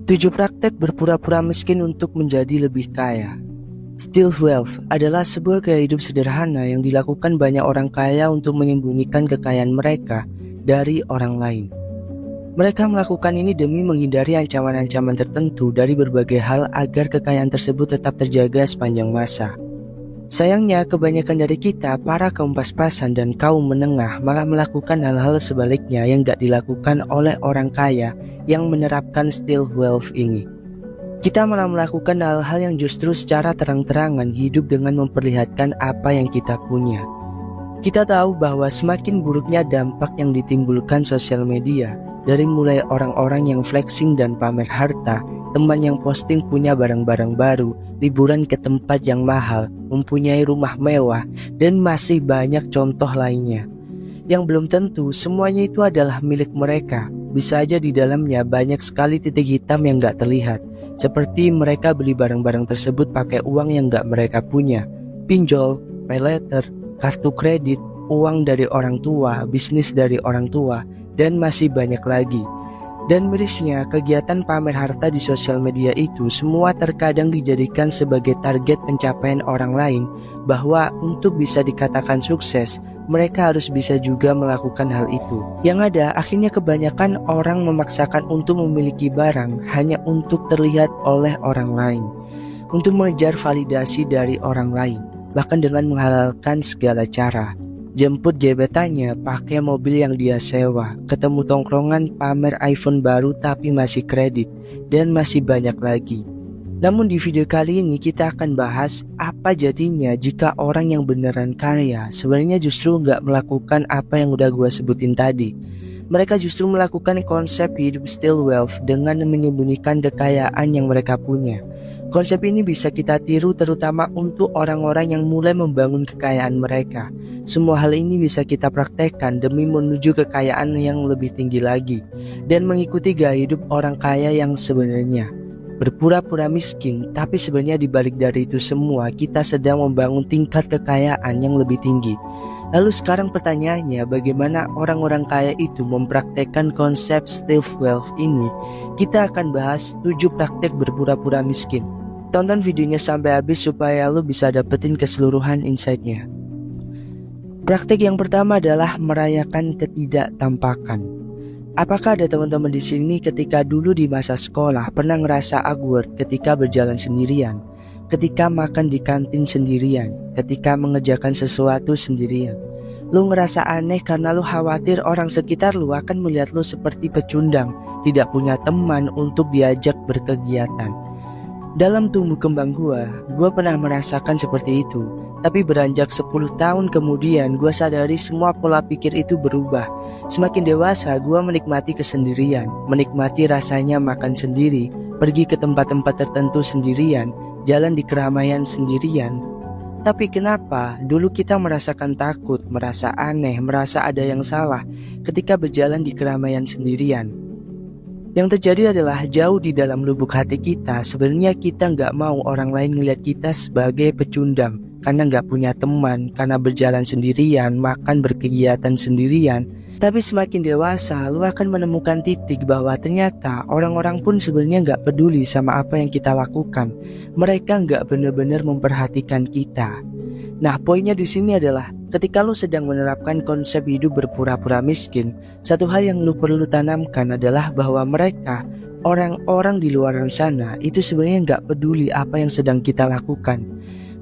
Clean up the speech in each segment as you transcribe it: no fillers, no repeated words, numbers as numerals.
7 praktek berpura-pura miskin untuk menjadi lebih kaya. Stealth wealth adalah sebuah gaya hidup sederhana yang dilakukan banyak orang kaya untuk menyembunyikan kekayaan mereka dari orang lain. Mereka melakukan ini demi menghindari ancaman-ancaman tertentu dari berbagai hal agar kekayaan tersebut tetap terjaga sepanjang masa. Sayangnya, kebanyakan dari kita, para kaum pas-pasan dan kaum menengah, malah melakukan hal-hal sebaliknya yang gak dilakukan oleh orang kaya yang menerapkan stealth wealth ini. Kita malah melakukan hal-hal yang justru secara terang-terangan hidup dengan memperlihatkan apa yang kita punya. Kita tahu bahwa semakin buruknya dampak yang ditimbulkan sosial media, dari mulai orang-orang yang flexing dan pamer harta, teman yang posting punya barang-barang baru, liburan ke tempat yang mahal, mempunyai rumah mewah, dan masih banyak contoh lainnya. Yang belum tentu semuanya itu adalah milik mereka. Bisa aja di dalamnya banyak sekali titik hitam yang gak terlihat, seperti mereka beli barang-barang tersebut pakai uang yang gak mereka punya, pinjol, pay letter, kartu kredit, uang dari orang tua, bisnis dari orang tua, dan masih banyak lagi. Dan mirisnya, kegiatan pamer harta di sosial media itu semua terkadang dijadikan sebagai target pencapaian orang lain, bahwa untuk bisa dikatakan sukses, mereka harus bisa juga melakukan hal itu. Yang ada, akhirnya kebanyakan orang memaksakan untuk memiliki barang hanya untuk terlihat oleh orang lain, untuk mengejar validasi dari orang lain, bahkan dengan menghalalkan segala cara. Jemput gebetannya pakai mobil yang dia sewa, ketemu tongkrongan pamer iPhone baru tapi masih kredit, dan masih banyak lagi. Namun di video kali ini kita akan bahas apa jadinya jika orang yang beneran kaya sebenarnya justru nggak melakukan apa yang udah gue sebutin tadi. Mereka justru melakukan konsep hidup stealth wealth dengan menyembunyikan kekayaan yang mereka punya. Konsep ini bisa kita tiru terutama untuk orang-orang yang mulai membangun kekayaan mereka. Semua hal ini bisa kita praktekkan demi menuju kekayaan yang lebih tinggi lagi, dan mengikuti gaya hidup orang kaya yang sebenarnya. Berpura-pura miskin, tapi sebenarnya dibalik dari itu semua kita sedang membangun tingkat kekayaan yang lebih tinggi. Lalu sekarang pertanyaannya, bagaimana orang-orang kaya itu mempraktekkan konsep stealth wealth ini? Kita akan bahas 7 praktek berpura-pura miskin. Tonton videonya sampai habis supaya lo bisa dapetin keseluruhan insight-nya. Praktek yang pertama adalah merayakan ketidaktampakan. Apakah ada teman-teman di sini ketika dulu di masa sekolah pernah ngerasa awkward ketika berjalan sendirian, ketika makan di kantin sendirian, ketika mengerjakan sesuatu sendirian? Lu ngerasa aneh karena lu khawatir orang sekitar lu akan melihat lu seperti pecundang, tidak punya teman untuk diajak berkegiatan. Dalam tumbuh kembang gua pernah merasakan seperti itu. Tapi beranjak 10 tahun kemudian gua sadari semua pola pikir itu berubah. Semakin dewasa gua menikmati kesendirian, menikmati rasanya makan sendiri, pergi ke tempat-tempat tertentu sendirian, jalan di keramaian sendirian. Tapi kenapa dulu kita merasakan takut, merasa aneh, merasa ada yang salah ketika berjalan di keramaian sendirian? Yang terjadi adalah jauh di dalam lubuk hati kita, sebenarnya kita nggak mau orang lain melihat kita sebagai pecundang, karena nggak punya teman, karena berjalan sendirian, makan berkegiatan sendirian. Tapi semakin dewasa, lu akan menemukan titik bahwa ternyata orang-orang pun sebenarnya nggak peduli sama apa yang kita lakukan. Mereka nggak benar-benar memperhatikan kita. Nah, poinnya di sini adalah ketika lu sedang menerapkan konsep hidup berpura-pura miskin, satu hal yang lu perlu tanamkan adalah bahwa mereka, orang-orang di luar sana, itu sebenarnya nggak peduli apa yang sedang kita lakukan.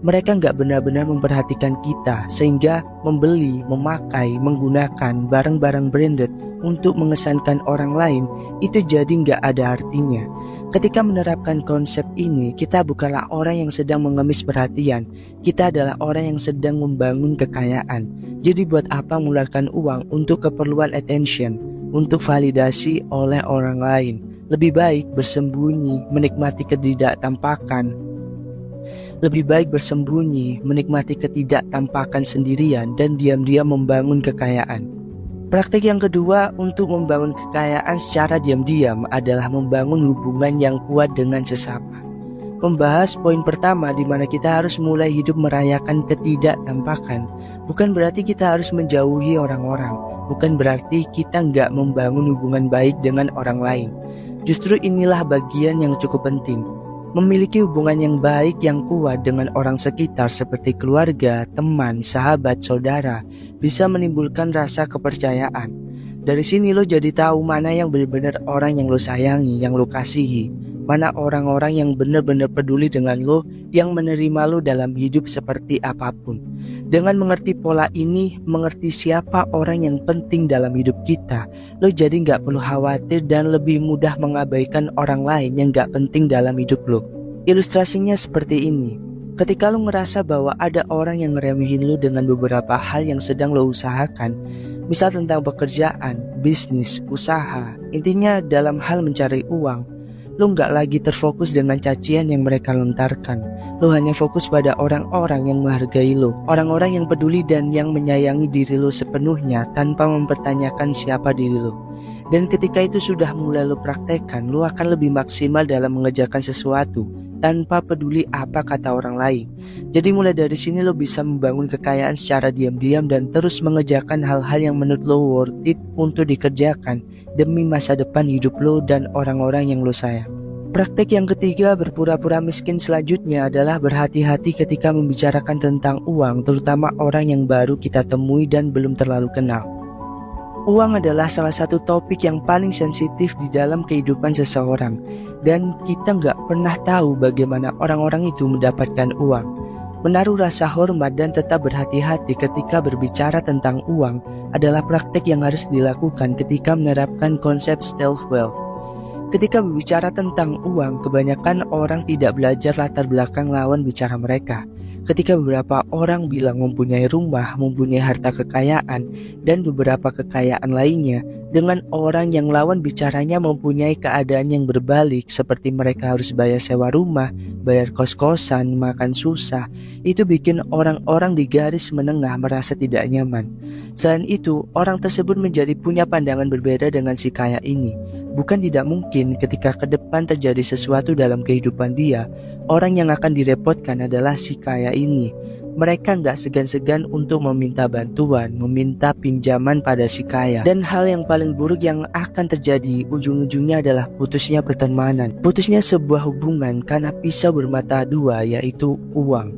Mereka nggak benar-benar memperhatikan kita, sehingga membeli, memakai, menggunakan barang-barang branded untuk mengesankan orang lain itu jadi nggak ada artinya. Ketika menerapkan konsep ini, kita bukanlah orang yang sedang mengemis perhatian, kita adalah orang yang sedang membangun kekayaan. Jadi buat apa mengeluarkan uang untuk keperluan attention, untuk validasi oleh orang lain? Lebih baik bersembunyi, menikmati ketidaktampakan. Lebih baik bersembunyi, menikmati ketidaktampakan sendirian, dan diam-diam membangun kekayaan. Praktik yang kedua untuk membangun kekayaan secara diam-diam adalah membangun hubungan yang kuat dengan sesama. Membahas poin pertama di mana kita harus mulai hidup merayakan ketidaktampakan, bukan berarti kita harus menjauhi orang-orang, bukan berarti kita nggak membangun hubungan baik dengan orang lain. Justru inilah bagian yang cukup penting. Memiliki hubungan yang baik yang kuat dengan orang sekitar seperti keluarga, teman, sahabat, saudara bisa menimbulkan rasa kepercayaan. Dari sini lo jadi tahu mana yang benar-benar orang yang lo sayangi, yang lo kasihi, mana orang-orang yang benar-benar peduli dengan lo, yang menerima lo dalam hidup seperti apapun. Dengan mengerti pola ini, mengerti siapa orang yang penting dalam hidup kita, lo jadi gak perlu khawatir dan lebih mudah mengabaikan orang lain yang gak penting dalam hidup lo. Ilustrasinya seperti ini. Ketika lo ngerasa bahwa ada orang yang ngeremehin lo dengan beberapa hal yang sedang lo usahakan, misal tentang pekerjaan, bisnis, usaha, intinya dalam hal mencari uang, lo gak lagi terfokus dengan cacian yang mereka lontarkan. Lo hanya fokus pada orang-orang yang menghargai lo, orang-orang yang peduli dan yang menyayangi diri lo sepenuhnya tanpa mempertanyakan siapa diri lo. Dan ketika itu sudah mulai lo praktekkan, lo akan lebih maksimal dalam mengerjakan sesuatu tanpa peduli apa kata orang lain. Jadi mulai dari sini lo bisa membangun kekayaan secara diam-diam dan terus mengerjakan hal-hal yang menurut lo worth it untuk dikerjakan demi masa depan hidup lo dan orang-orang yang lo sayang. Praktek yang ketiga berpura-pura miskin selanjutnya adalah berhati-hati ketika membicarakan tentang uang, terutama orang yang baru kita temui dan belum terlalu kenal. Uang adalah salah satu topik yang paling sensitif di dalam kehidupan seseorang, dan kita nggak pernah tahu bagaimana orang-orang itu mendapatkan uang. Menaruh rasa hormat dan tetap berhati-hati ketika berbicara tentang uang adalah praktek yang harus dilakukan ketika menerapkan konsep stealth wealth. Ketika berbicara tentang uang, kebanyakan orang tidak belajar latar belakang lawan bicara mereka. Ketika beberapa orang bilang mempunyai rumah, mempunyai harta kekayaan, dan beberapa kekayaan lainnya, dengan orang yang lawan bicaranya mempunyai keadaan yang berbalik, seperti mereka harus bayar sewa rumah, bayar kos-kosan, makan susah, itu bikin orang-orang di garis menengah merasa tidak nyaman. Selain itu, orang tersebut menjadi punya pandangan berbeda dengan si kaya ini. Bukan tidak mungkin ketika ke depan terjadi sesuatu dalam kehidupan dia, orang yang akan direpotkan adalah si kaya ini. Mereka nggak segan-segan untuk meminta bantuan, meminta pinjaman pada si kaya. Dan hal yang paling buruk yang akan terjadi ujung-ujungnya adalah putusnya pertemanan, putusnya sebuah hubungan karena pisau bermata dua, yaitu uang.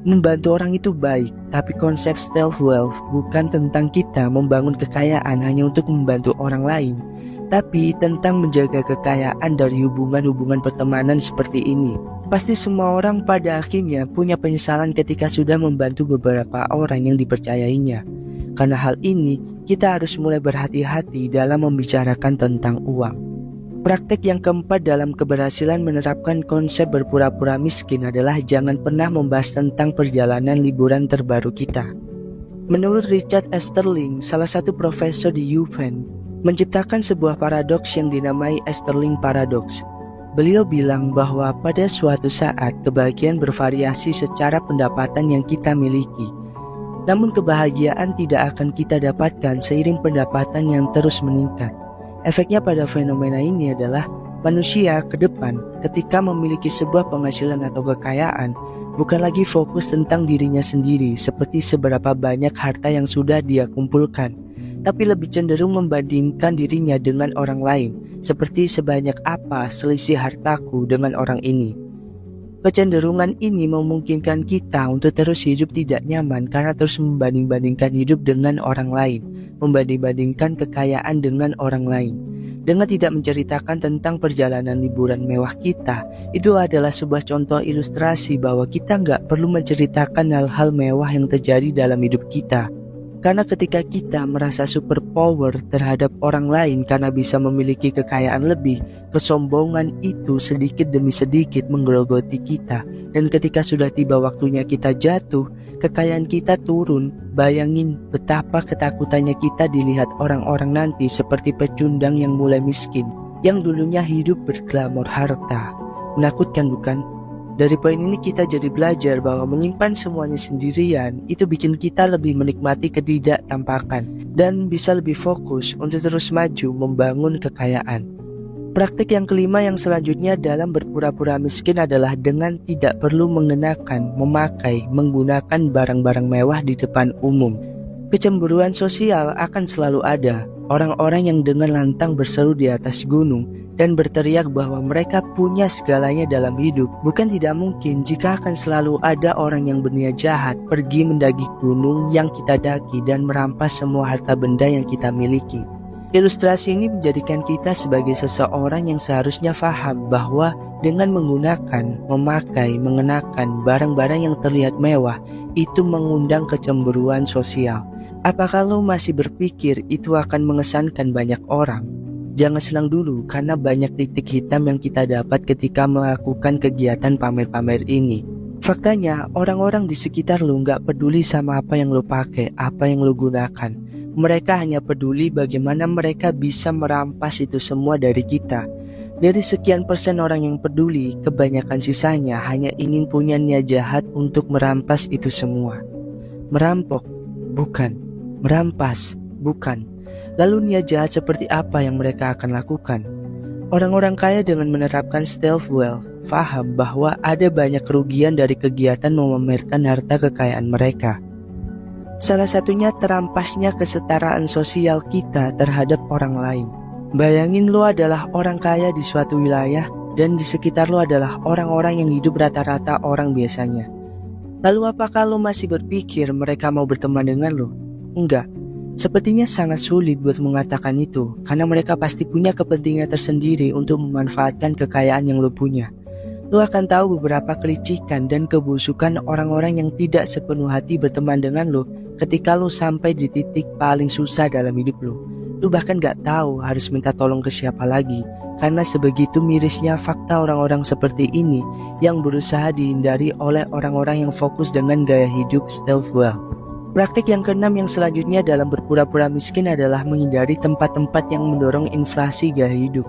Membantu orang itu baik, tapi konsep stealth wealth bukan tentang kita membangun kekayaan hanya untuk membantu orang lain, tapi tentang menjaga kekayaan dari hubungan-hubungan pertemanan seperti ini. Pasti semua orang pada akhirnya punya penyesalan ketika sudah membantu beberapa orang yang dipercayainya. Karena hal ini, kita harus mulai berhati-hati dalam membicarakan tentang uang. Praktek yang keempat dalam keberhasilan menerapkan konsep berpura-pura miskin adalah jangan pernah membahas tentang perjalanan liburan terbaru kita. Menurut Richard Easterling, salah satu profesor di UPenn, menciptakan sebuah paradoks yang dinamai Easterling Paradox. Beliau bilang bahwa pada suatu saat kebahagiaan bervariasi secara pendapatan yang kita miliki. Namun kebahagiaan tidak akan kita dapatkan seiring pendapatan yang terus meningkat. Efeknya pada fenomena ini adalah manusia ke depan ketika memiliki sebuah penghasilan atau kekayaan bukan lagi fokus tentang dirinya sendiri seperti seberapa banyak harta yang sudah dia kumpulkan, tapi lebih cenderung membandingkan dirinya dengan orang lain, seperti sebanyak apa selisih hartaku dengan orang ini. Kecenderungan ini memungkinkan kita untuk terus hidup tidak nyaman karena terus membanding-bandingkan hidup dengan orang lain, membanding-bandingkan kekayaan dengan orang lain. Dengan tidak menceritakan tentang perjalanan liburan mewah kita, itu adalah sebuah contoh ilustrasi bahwa kita nggak perlu menceritakan hal-hal mewah yang terjadi dalam hidup kita. Karena ketika kita merasa superpower terhadap orang lain karena bisa memiliki kekayaan lebih, kesombongan itu sedikit demi sedikit menggerogoti kita. Dan ketika sudah tiba waktunya kita jatuh, kekayaan kita turun. Bayangin betapa ketakutannya kita dilihat orang-orang nanti seperti pecundang yang mulai miskin, yang dulunya hidup berglamor harta. Menakutkan bukan? Dari poin ini kita jadi belajar bahwa menyimpan semuanya sendirian itu bikin kita lebih menikmati ketidaktampakan dan bisa lebih fokus untuk terus maju membangun kekayaan. Praktik yang kelima yang selanjutnya dalam berpura-pura miskin adalah dengan tidak perlu mengenakan, memakai, menggunakan barang-barang mewah di depan umum. Kecemburuan sosial akan selalu ada. Orang-orang yang dengan lantang berseru di atas gunung dan berteriak bahwa mereka punya segalanya dalam hidup. Bukan tidak mungkin jika akan selalu ada orang yang berniat jahat pergi mendaki gunung yang kita daki dan merampas semua harta benda yang kita miliki. Ilustrasi ini menjadikan kita sebagai seseorang yang seharusnya paham bahwa dengan menggunakan, memakai, mengenakan barang-barang yang terlihat mewah, itu mengundang kecemburuan sosial. Apakah lo masih berpikir itu akan mengesankan banyak orang? Jangan senang dulu karena banyak titik hitam yang kita dapat ketika melakukan kegiatan pamer-pamer ini. Faktanya, orang-orang di sekitar lo gak peduli sama apa yang lo pakai, apa yang lo gunakan. Mereka hanya peduli bagaimana mereka bisa merampas itu semua dari kita. Dari sekian persen orang yang peduli, kebanyakan sisanya hanya ingin punya niat jahat untuk merampas itu semua. Merampok? Bukan. Merampas? Bukan. Lalu niat jahat seperti apa yang mereka akan lakukan? Orang-orang kaya dengan menerapkan stealth wealth paham bahwa ada banyak kerugian dari kegiatan memamerkan harta kekayaan mereka. Salah satunya terampasnya kesetaraan sosial kita terhadap orang lain. Bayangin lo adalah orang kaya di suatu wilayah dan di sekitar lo adalah orang-orang yang hidup rata-rata orang biasanya. Lalu apakah lo masih berpikir mereka mau berteman dengan lo? Enggak. Sepertinya sangat sulit buat mengatakan itu karena mereka pasti punya kepentingan tersendiri untuk memanfaatkan kekayaan yang lo punya. Lo akan tahu beberapa kelicikan dan kebusukan orang-orang yang tidak sepenuh hati berteman dengan lo ketika lo sampai di titik paling susah dalam hidup lo. Lo bahkan gak tahu harus minta tolong ke siapa lagi karena sebegitu mirisnya fakta orang-orang seperti ini yang berusaha dihindari oleh orang-orang yang fokus dengan gaya hidup stealth wealth. Praktik yang keenam yang selanjutnya dalam berpura-pura miskin adalah menghindari tempat-tempat yang mendorong inflasi gaya hidup.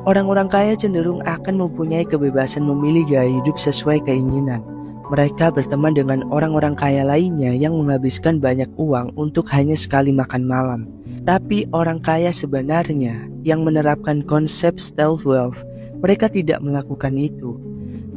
Orang-orang kaya cenderung akan mempunyai kebebasan memilih gaya hidup sesuai keinginan. Mereka berteman dengan orang-orang kaya lainnya yang menghabiskan banyak uang untuk hanya sekali makan malam. Tapi orang kaya sebenarnya yang menerapkan konsep stealth wealth, mereka tidak melakukan itu.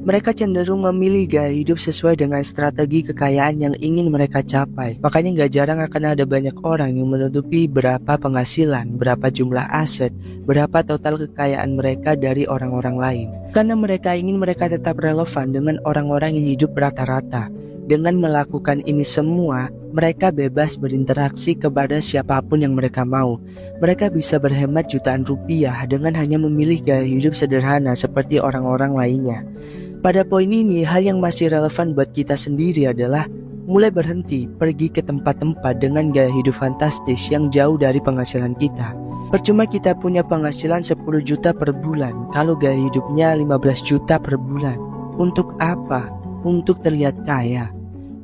Mereka cenderung memilih gaya hidup sesuai dengan strategi kekayaan yang ingin mereka capai. Makanya gak jarang akan ada banyak orang yang menutupi berapa penghasilan, berapa jumlah aset, berapa total kekayaan mereka dari orang-orang lain. Karena mereka ingin mereka tetap relevan dengan orang-orang yang hidup rata-rata. Dengan melakukan ini semua, mereka bebas berinteraksi kepada siapapun yang mereka mau. Mereka bisa berhemat jutaan rupiah dengan hanya memilih gaya hidup sederhana seperti orang-orang lainnya. Pada poin ini, hal yang masih relevan buat kita sendiri adalah mulai berhenti pergi ke tempat-tempat dengan gaya hidup fantastis yang jauh dari penghasilan kita. Percuma kita punya penghasilan 10 juta per bulan kalau gaya hidupnya 15 juta per bulan. Untuk apa? Untuk terlihat kaya.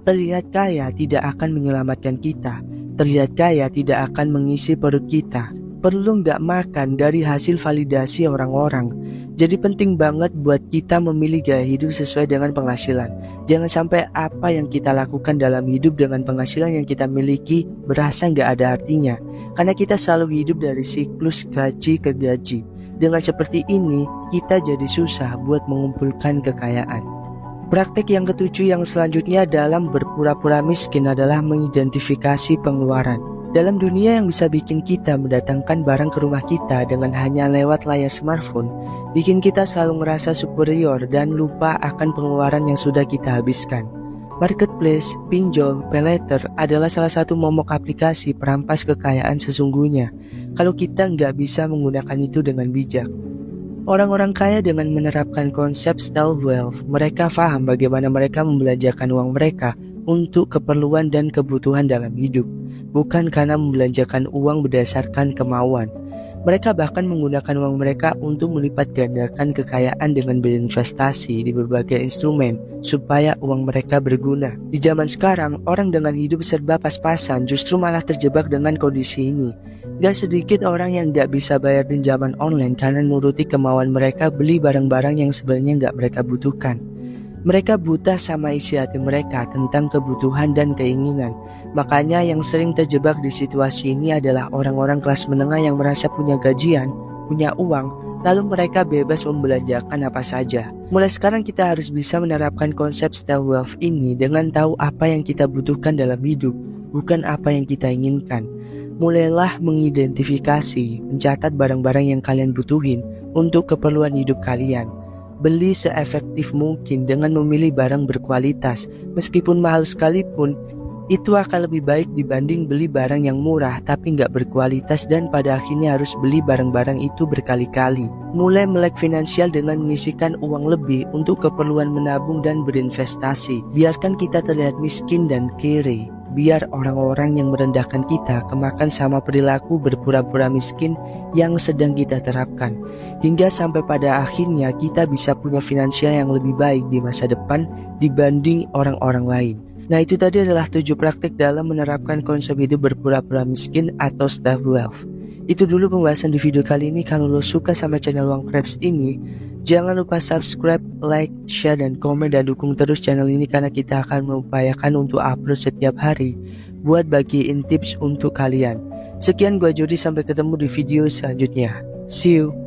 Terlihat kaya tidak akan menyelamatkan kita. Terlihat kaya tidak akan mengisi perut kita. Perlu nggak makan dari hasil validasi orang-orang. Jadi penting banget buat kita memilih gaya hidup sesuai dengan penghasilan. Jangan sampai apa yang kita lakukan dalam hidup dengan penghasilan yang kita miliki berasa nggak ada artinya. Karena kita selalu hidup dari siklus gaji ke gaji. Dengan seperti ini, kita jadi susah buat mengumpulkan kekayaan. Praktek yang ketujuh yang selanjutnya dalam berpura-pura miskin adalah mengidentifikasi pengeluaran. Dalam dunia yang bisa bikin kita mendatangkan barang ke rumah kita dengan hanya lewat layar smartphone, bikin kita selalu merasa superior dan lupa akan pengeluaran yang sudah kita habiskan. Marketplace, pinjol, paylater adalah salah satu momok aplikasi perampas kekayaan sesungguhnya kalau kita nggak bisa menggunakan itu dengan bijak. Orang-orang kaya dengan menerapkan konsep stealth wealth, mereka paham bagaimana mereka membelanjakan uang mereka untuk keperluan dan kebutuhan dalam hidup, bukan karena membelanjakan uang berdasarkan kemauan. Mereka bahkan menggunakan uang mereka untuk melipat gandakan kekayaan dengan berinvestasi di berbagai instrumen supaya uang mereka berguna. Di zaman sekarang, orang dengan hidup serba pas-pasan justru malah terjebak dengan kondisi ini. Gak sedikit orang yang gak bisa bayar pinjaman online karena nuruti kemauan mereka beli barang-barang yang sebenarnya gak mereka butuhkan. Mereka buta sama isi hati mereka tentang kebutuhan dan keinginan. Makanya yang sering terjebak di situasi ini adalah orang-orang kelas menengah yang merasa punya gajian, punya uang, lalu mereka bebas membelanjakan apa saja. Mulai sekarang kita harus bisa menerapkan konsep stealth wealth ini dengan tahu apa yang kita butuhkan dalam hidup, bukan apa yang kita inginkan. Mulailah mengidentifikasi, mencatat barang-barang yang kalian butuhin untuk keperluan hidup kalian. Beli seefektif mungkin dengan memilih barang berkualitas. Meskipun mahal sekalipun, itu akan lebih baik dibanding beli barang yang murah tapi nggak berkualitas dan pada akhirnya harus beli barang-barang itu berkali-kali. Mulai melek finansial dengan menyisihkan uang lebih untuk keperluan menabung dan berinvestasi. Biarkan kita terlihat miskin dan kere. Biar orang-orang yang merendahkan kita kemakan sama perilaku berpura-pura miskin yang sedang kita terapkan. Hingga sampai pada akhirnya kita bisa punya finansial yang lebih baik di masa depan dibanding orang-orang lain. Nah, itu tadi adalah 7 praktik dalam menerapkan konsep hidup berpura-pura miskin atau stealth wealth. Itu dulu pembahasan di video kali ini. Kalau lo suka sama channel Uang Krebs ini, jangan lupa subscribe, like, share, dan komen, dan dukung terus channel ini karena kita akan mengupayakan untuk upload setiap hari buat bagiin tips untuk kalian. Sekian, gua Jody, sampai ketemu di video selanjutnya. See you.